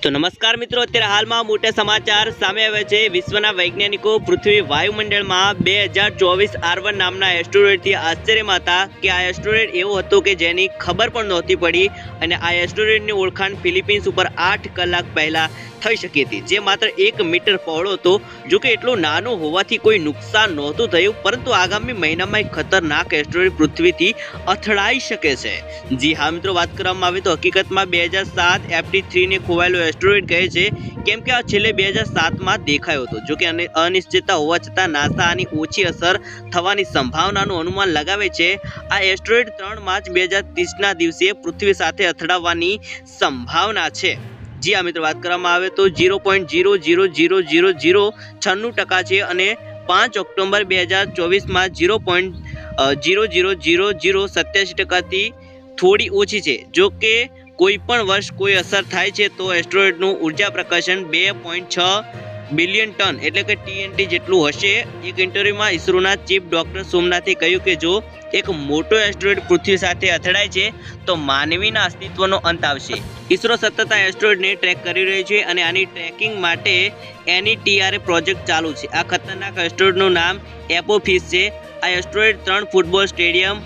तो नमस्कार मित्रों, અત્યારે હાલમાં મોટા સમાચાર સામે આવ્યા છે। વિશ્વના વૈજ્ઞાનિકો પૃથ્વી વાયુમંડળમાં 2024 R1 નામના એસ્ટેરોઇડથી આશ્ચર્યમાં હતા કે આ એસ્ટેરોઇડ એવો હતો કે જેની ખબર પણ નહોતી પડી અને આ એસ્ટેરોઇડની ઓળખાણ ફિલિપિન્સ ઉપર 8 કલાક પહેલા થઈ શકી હતી, જે માત્ર 1 મીટર પહોળો હતો। જો કે એટલું નાનું હોવાથી કોઈ નુકસાન નહોતું થયું, પરંતુ આગામી મહિનામાં એક ખતરનાક એસ્ટેરોઇડ પૃથ્વીથી અથડાઈ શકે છે। જી હા મિત્રો, વાત કરવામાં આવે તો હકીકતમાં 2007 FD3 ને ખોવાયેલો એસ્ટેરોઇડ કહે છે, કેમ કે આ છેલ્લે 2007માં દેખાયો હતો। જો કે અનિશ્ચિતતા હોવા છતાં નાસા આની ઓછી અસર થવાની સંભાવનાનું અનુમાન લગાવે છે। આ એસ્ટેરોઇડ 3 માર્ચ 2030ના દિવસે પૃથ્વી સાથે અથડાવવાની સંભાવના છે। જી આ મિત્રો, વાત કરવામાં આવે તો 0.0000096% છે અને 5 ઓક્ટોબર 2024માં 0.00087%થી થોડી ઓછી છે। જો કે કોઈ પણ વર્ષ કોઈ અસર થાય છે તો એસ્ટેરોઇડનું ઉર્જા પ્રકાશન 2.6 બિલિયન ટન એટલે કે TNT જેટલું હશે। એક ઇન્ટરવ્યુમાં ઇસરોના ચીફ ડોક્ટર સોમનાથે કહ્યું કે જો એક મોટો એસ્ટેરોઇડ પૃથ્વી સાથે અથડાય છે તો માનવીના અસ્તિત્વનો અંત આવશે। ઇસરો સતત આ એસ્ટેરોઇડને ટ્રેક કરી રહ્યું છે અને આની ટ્રેકિંગ માટે NETRA પ્રોજેક્ટ ચાલુ છે। આ ખતરનાક એસ્ટેરોઇડનું નામ એપોફિસ છે। આ asteroid 3 football stadium,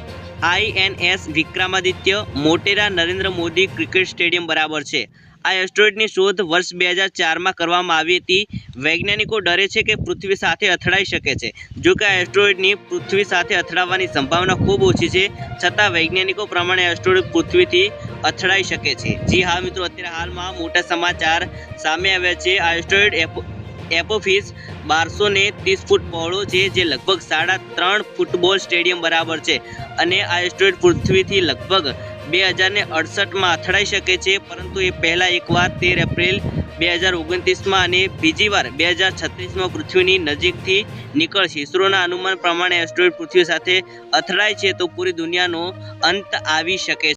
INS Vikramaditya, Motera Narendra Modi cricket stadium બરાબર છે। આ એસ્ટેરોઇડની શોધ વર્ષ 2004માં કરવામાં આવી હતી। વૈજ્ઞાનિકો ડરે છે કે પૃથ્વી સાથે અથડાઈ શકે છે। જો કે આ એસ્ટેરોઇડની પૃથ્વી સાથે અથડાવવાની સંભાવના ખૂબ ઓછી છે, છતાં વૈજ્ઞાનિકો પ્રમાણે એસ્ટેરોઇડ પૃથ્વીથી અથડાઈ શકે છે। જી હા મિત્રો, અત્યારે હાલમાં મોટા સમાચાર સામે આવ્યા છે। આ એસ્ટેરોઇડ એપોફિસ 1230 ફૂટ પહોળો છે, જે લગભગ 3.5 ફૂટબોલ સ્ટેડિયમ બરાબર છે અને આ એસ્ટેરોઇડ પૃથ્વીથી લગભગ 2068માં અથડાઈ શકે છે, પરંતુ એ પહેલાં એકવાર 13 એપ્રિલ 2029માં અને બીજી વાર 2036માં પૃથ્વીની નજીકથી નીકળશે। ઇસરોના અનુમાન પ્રમાણે એસ્ટેરોઇડ પૃથ્વી સાથે અથડાય છે તો પૂરી દુનિયાનો અંત આવી શકે છે।